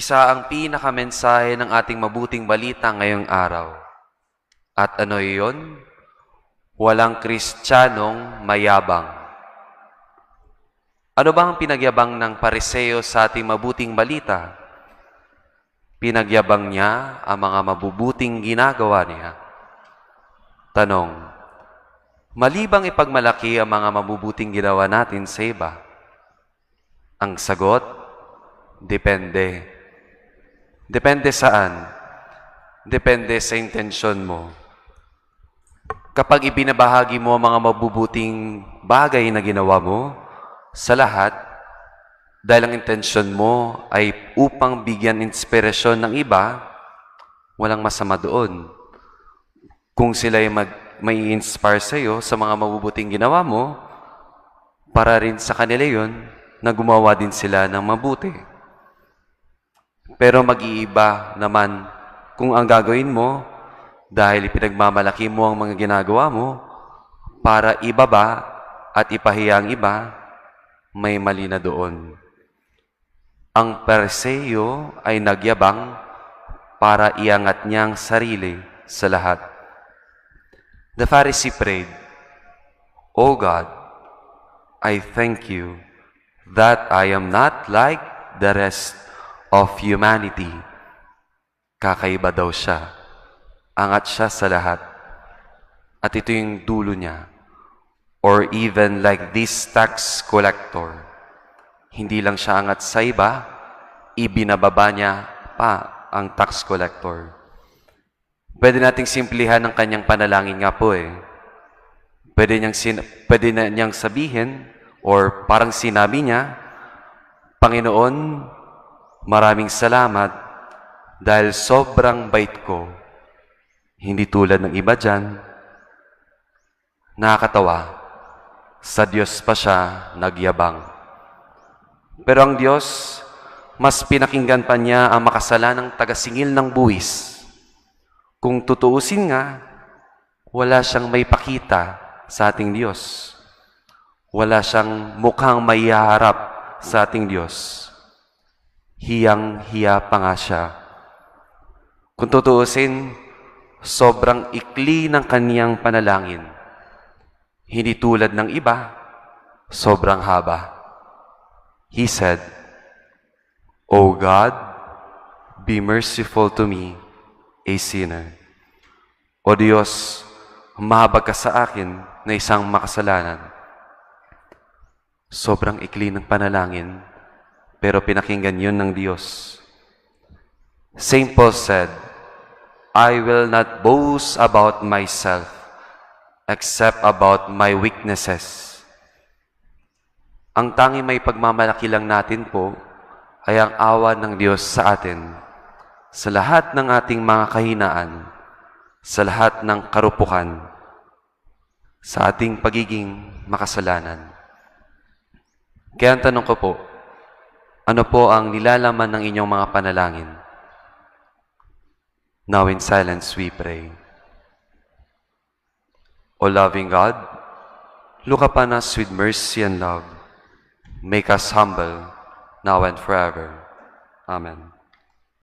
Isa ang pinakamensahe ng ating mabuting balita ngayong araw. At ano iyon? Walang Kristiyanong mayabang. Ano ba ang pinagyabang ng Pariseo sa ating mabuting balita? Pinagyabang niya ang mga mabubuting ginagawa niya. Tanong, mali bang ipagmalaki ang mga mabubuting ginawa natin sa iba? Ang sagot, depende. Depende saan? Depende sa intensyon mo. Kapag ibinabahagi mo ang mga mabubuting bagay na ginawa mo sa lahat, dahil ang intensyon mo ay upang bigyan inspirasyon ng iba, walang masama doon. Kung sila ay may inspire sa iyo sa mga mabubuting ginawa mo, para rin sa kanila yon na gumawa din sila ng mabuti. Pero mag-iiba naman kung ang gagawin mo dahil ipinagmamalaki mo ang mga ginagawa mo para ibaba at ipahiya ang iba, may mali na doon. Ang Pariseo ay nagyabang para iangat niyang sarili sa lahat. The Pharisee prayed, "O God, I thank you that I am not like the rest of humanity." Kakaiba daw siya. Angat siya sa lahat. At ito yung dulo niya. Or even like this tax collector. Hindi lang siya angat sa iba, ibinababa niya pa ang tax collector. Pwede nating simplihan ang kanyang panalangin nga po eh. Pwede niyang sabihin, or parang sinabi niya, "Panginoon, maraming salamat dahil sobrang bait ko. Hindi tulad ng iba dyan." Nakakatawa. Sa Diyos pa siya nagyabang. Pero ang Diyos, mas pinakinggan pa niya ang makasalanang tagasingil ng buwis. Kung tutuusin nga, wala siyang may pakita sa ating Diyos. Wala siyang mukhang maiharap sa ating Diyos. Hiyang-hiya pa nga siya. Kung tutuusin, sobrang ikli ng kaniyang panalangin. Hindi tulad ng iba, sobrang haba. He said, "O God, be merciful to me, a sinner." O Diyos, mahabag ka sa akin na isang makasalanan. Sobrang ikli ng panalangin, pero pinakinggan yun ng Diyos. St. Paul said, "I will not boast about myself, except about my weaknesses." Ang tanging may pagmamalaki lang natin po ay ang awa ng Diyos sa atin, sa lahat ng ating mga kahinaan, sa lahat ng karupukan, sa ating pagiging makasalanan. Kaya ang tanong ko po, ano po ang nilalaman ng inyong mga panalangin? Now in silence we pray. O loving God, look upon us with mercy and love. Make us humble, now and forever. Amen.